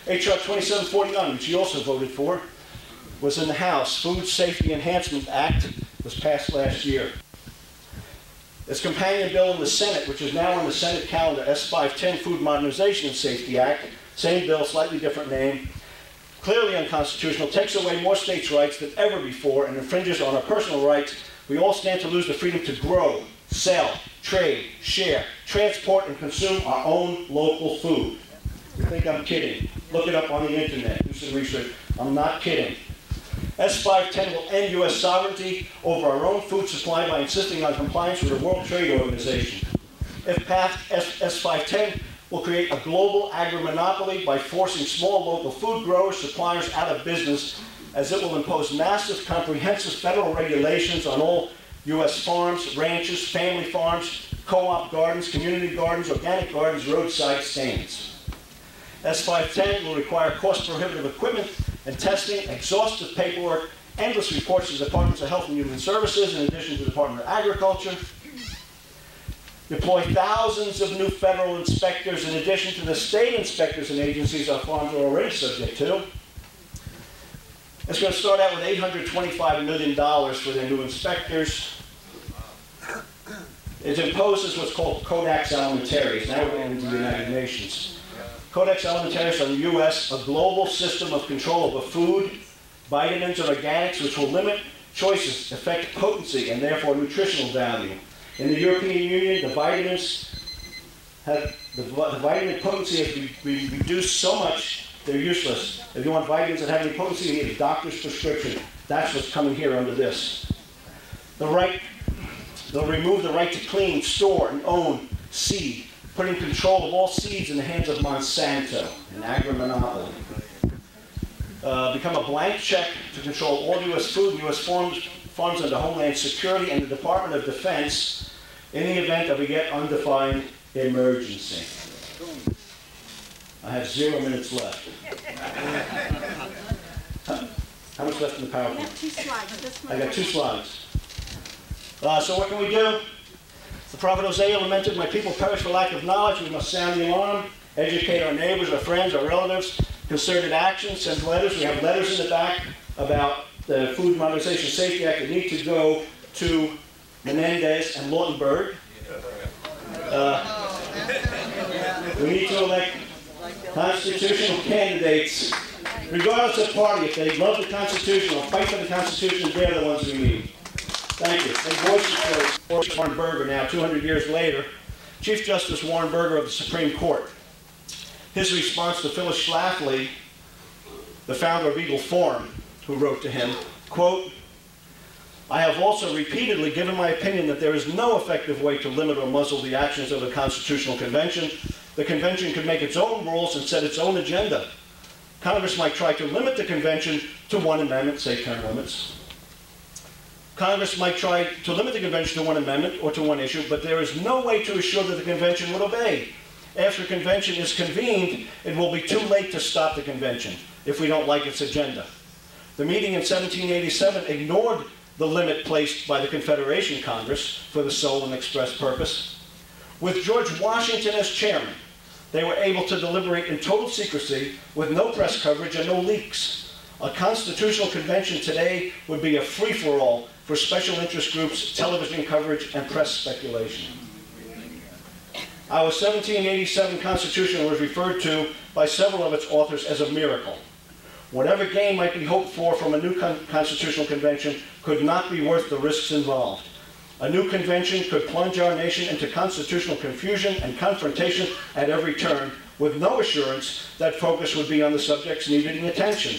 H.R. 2749, which he also voted for, was in the House. Food Safety Enhancement Act was passed last year. Its companion bill in the Senate, which is now on the Senate calendar, S510, Food Modernization and Safety Act, same bill, slightly different name, clearly unconstitutional, takes away more states' rights than ever before and infringes on our personal rights. We all stand to lose the freedom to grow, sell, trade, share, transport, and consume our own local food. You think I'm kidding? Look it up on the internet, do some research. I'm not kidding. S510 will end U.S. sovereignty over our own food supply by insisting on compliance with the World Trade Organization. If passed, S510 will create a global agri-monopoly by forcing small local food growers, suppliers out of business, as it will impose massive, comprehensive federal regulations on all U.S. farms, ranches, family farms, co-op gardens, community gardens, organic gardens, roadside stands. S510 will require cost-prohibitive equipment and testing, exhaustive paperwork, endless reports to the Departments of Health and Human Services, in addition to the Department of Agriculture. Deploy thousands of new federal inspectors in addition to the state inspectors and agencies our farms are already subject to. It's going to start out with $825 million for their new inspectors. It imposes what's called Codex Alimentarius. Now we're going into the United Nations. Codex Alimentarius on the U.S., a global system of control over food, vitamins, and organics, which will limit choices, affect potency, and therefore nutritional value. In the European Union, the vitamin potency has been reduced so much they're useless. If you want vitamins that have any potency, you need a doctor's prescription. That's what's coming here under this. They'll remove the right to clean, store, and own seed, putting control of all seeds in the hands of Monsanto, an agri-monopoly. Become a blank check to control all U.S. food and U.S. farms under Homeland Security and the Department of Defense in the event of a yet undefined emergency. I have 0 minutes left. How much left in the PowerPoint? I have 2 slides. I got 2 slides. So what can we do? The prophet Hosea lamented, "My people perish for lack of knowledge." We must sound the alarm, educate our neighbors, our friends, our relatives, concerted action, send letters. We have letters in the back about the Food Modernization Safety Act that need to go to Menendez and Lautenberg. We need to elect constitutional candidates, regardless of party. If they love the Constitution or fight for the Constitution, they're the ones we need. Thank you. And Boyce Warren Burger now, 200 years later, Chief Justice Warren Burger of the Supreme Court. His response to Phyllis Schlafly, the founder of Eagle Forum, who wrote to him, quote, "I have also repeatedly given my opinion that there is no effective way to limit or muzzle the actions of the Constitutional Convention. The Convention could make its own rules and set its own agenda. Congress might try to limit the Convention to one amendment, say term limits. Congress might try to limit the Convention to one amendment or to one issue, but there is no way to assure that the Convention would obey. After a convention is convened, it will be too late to stop the convention if we don't like its agenda. The meeting in 1787 ignored the limit placed by the Confederation Congress for the sole and express purpose. With George Washington as chairman, they were able to deliberate in total secrecy with no press coverage and no leaks. A constitutional convention today would be a free-for-all for special interest groups, television coverage, and press speculation. Our 1787 Constitution was referred to by several of its authors as a miracle. Whatever gain might be hoped for from a new constitutional convention could not be worth the risks involved. A new convention could plunge our nation into constitutional confusion and confrontation at every turn, with no assurance that focus would be on the subjects needing attention.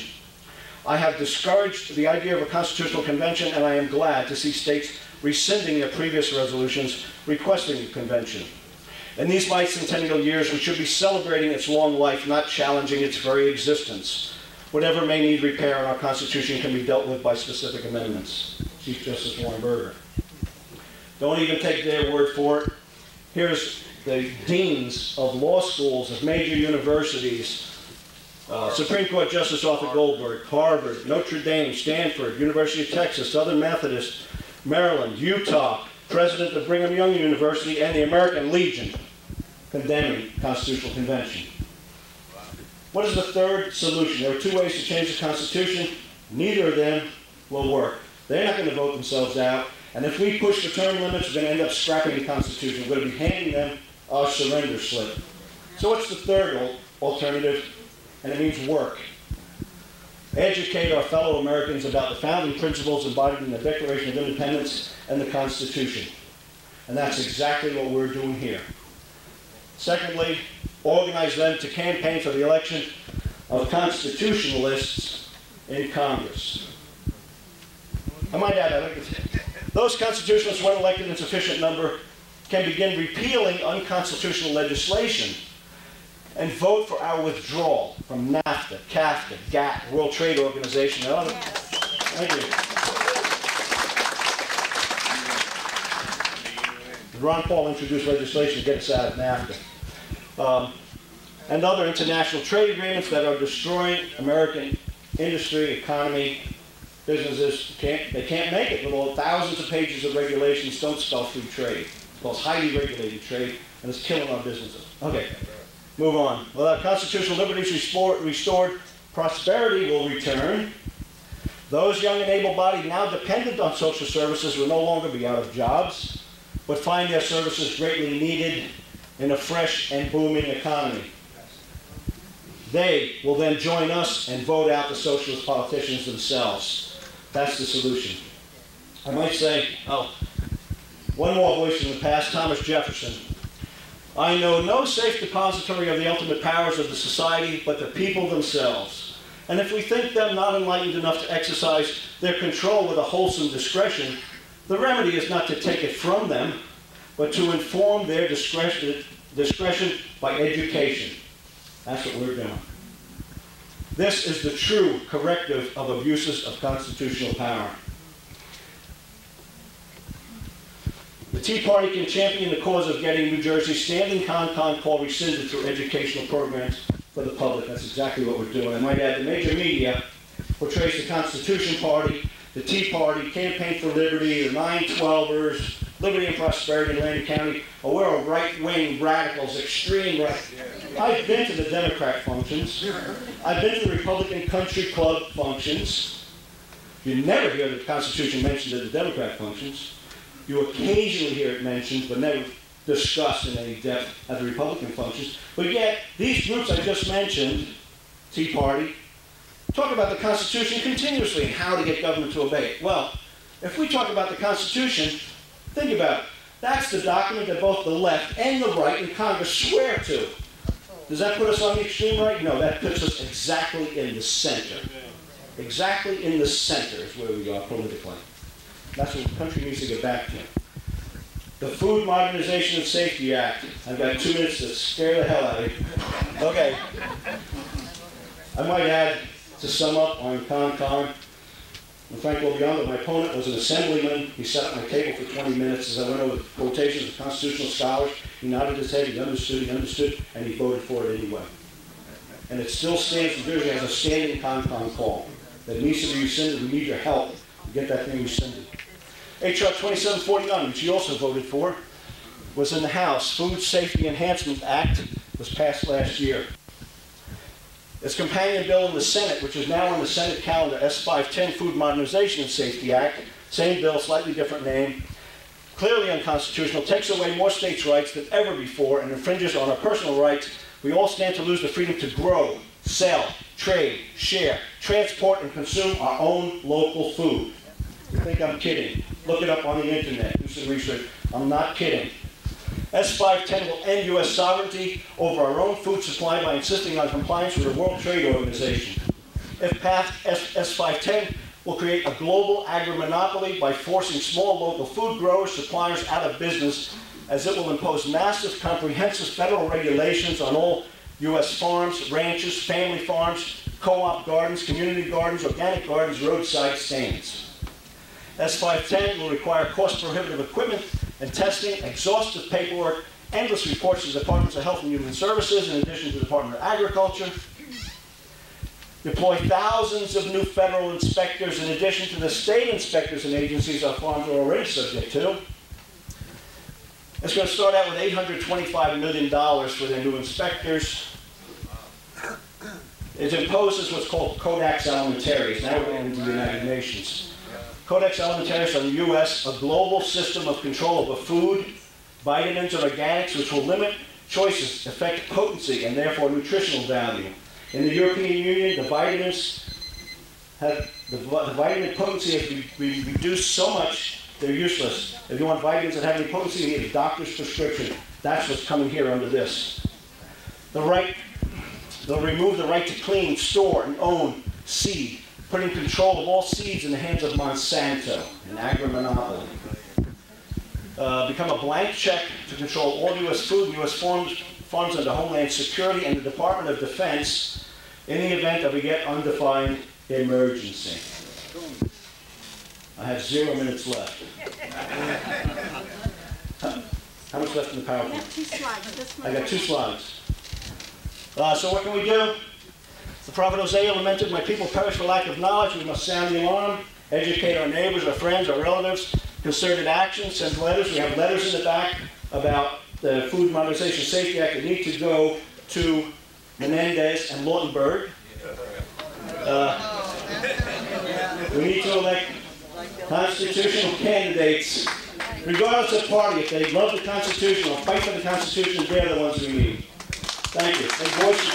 I have discouraged the idea of a constitutional convention, and I am glad to see states rescinding their previous resolutions requesting a convention. In these bicentennial years, we should be celebrating its long life, not challenging its very existence. Whatever may need repair in our Constitution can be dealt with by specific amendments." Chief Justice Warren Burger. Don't even take their word for it. Here's the deans of law schools, of major universities. Supreme Court Justice Arthur Goldberg, Harvard, Notre Dame, Stanford, University of Texas, Southern Methodist, Maryland, Utah, President of Brigham Young University, and the American Legion condemning Constitutional Convention. What is the third solution? There are two ways to change the Constitution. Neither of them will work. They're not going to vote themselves out. And if we push the term limits, we're going to end up scrapping the Constitution. We're going to be handing them our surrender slip. So what's the third alternative? And it means work. Educate our fellow Americans about the founding principles embodied in the Declaration of Independence and the Constitution. And that's exactly what we're doing here. Secondly, organize them to campaign for the election of constitutionalists in Congress. I might add, those constitutionalists, when elected in sufficient number, can begin repealing unconstitutional legislation and vote for our withdrawal from NAFTA, CAFTA, GATT, World Trade Organization, and others. Thank you. Ron Paul introduced legislation to get us out of NAFTA. And other international trade agreements that are destroying American industry, economy, businesses. They can't make it with all thousands of pages of regulations. Don't spell free trade. It's called highly regulated trade, and it's killing our businesses. Okay. Move on. Without constitutional liberties restored, prosperity will return. Those young and able-bodied now dependent on social services will no longer be out of jobs, but find their services greatly needed in a fresh and booming economy. They will then join us and vote out the socialist politicians themselves. That's the solution. I might say, one more voice from the past, Thomas Jefferson. I know no safe depository of the ultimate powers of the society but the people themselves. And if we think them not enlightened enough to exercise their control with a wholesome discretion, the remedy is not to take it from them, but to inform their discretion by education. That's what we're doing. This is the true corrective of abuses of constitutional power. The Tea Party can champion the cause of getting New Jersey's standing con call rescinded through educational programs for the public. That's exactly what we're doing. I might add, the major media portrays the Constitution Party, the Tea Party, Campaign for Liberty, the 912ers, Liberty and Prosperity in Landing County. Oh, we're right-wing radicals, extreme right. I've been to the Democrat functions. I've been to the Republican Country Club functions. You never hear the Constitution mentioned at the Democrat functions. You occasionally hear it mentioned, but never discussed in any depth at the Republican functions. But yet, these groups I just mentioned, Tea Party, talk about the Constitution continuously and how to get government to obey it. Well, if we talk about the Constitution, think about it. That's the document that both the left and the right in Congress swear to. Does that put us on the extreme right? No, that puts us exactly in the center. Exactly in the center is where we are politically. That's what the country needs to get back to. The Food Modernization and Safety Act. I've got 2 minutes to scare the hell out of you. Okay. I might add, to sum up on CONCON, and Frank will be on, but my opponent was an assemblyman. He sat at my table for 20 minutes as I went over quotations of constitutional scholars. He nodded his head, he understood, and he voted for it anyway. And it still stands, New Jersey has a standing CONCON call that needs to be rescinded. We need your help to get that thing rescinded. H.R. 2749, which he also voted for, was in the House. Food Safety Enhancement Act was passed last year. Its companion bill in the Senate, which is now on the Senate calendar, S510, Food Modernization and Safety Act, same bill, slightly different name, clearly unconstitutional, takes away more states' rights than ever before and infringes on our personal rights. We all stand to lose the freedom to grow, sell, trade, share, transport, and consume our own local food. You think I'm kidding? Look it up on the internet. Do some research. I'm not kidding. S510 will end U.S. sovereignty over our own food supply by insisting on compliance with the World Trade Organization. If passed, S510 will create a global agri-monopoly by forcing small local food growers, suppliers out of business, as it will impose massive, comprehensive federal regulations on all U.S. farms, ranches, family farms, co-op gardens, community gardens, organic gardens, roadside stands. S510 will require cost-prohibitive equipment and testing, exhaustive paperwork, endless reports to the Departments of Health and Human Services, in addition to the Department of Agriculture. Deploy thousands of new federal inspectors, in addition to the state inspectors and agencies our farms are already subject to. It's going to start out with $825 million for their new inspectors. is imposes what's called Codex Alimentarius. Now we're going into the United Nations. Codex Alimentarius in the U.S., a global system of control over food, vitamins, and organics, which will limit choices, affect potency, and therefore nutritional value. In the European Union, the vitamin potency has been reduced so much they're useless. If you want vitamins that have any potency, you need a doctor's prescription. That's what's coming here under this. They'll remove the right to clean, store, and own seed, putting control of all seeds in the hands of Monsanto, an agri-monopoly. Become a blank check to control all U.S. food and U.S. funds under Homeland Security and the Department of Defense in the event of a yet undefined emergency. I have 0 minutes left. How much left in the PowerPoint? I have 2 slides. I got 2 slides. So what can we do? The prophet Hosea lamented, "My people perish for lack of knowledge. We must sound the alarm, educate our neighbors, our friends, our relatives, concerted action, send letters." We have letters in the back about the Food Modernization Safety Act that need to go to Menendez and Lautenberg. We need to elect constitutional candidates, regardless of party. If they love the Constitution or fight for the Constitution, they're the ones we need. Thank you. And Boyce,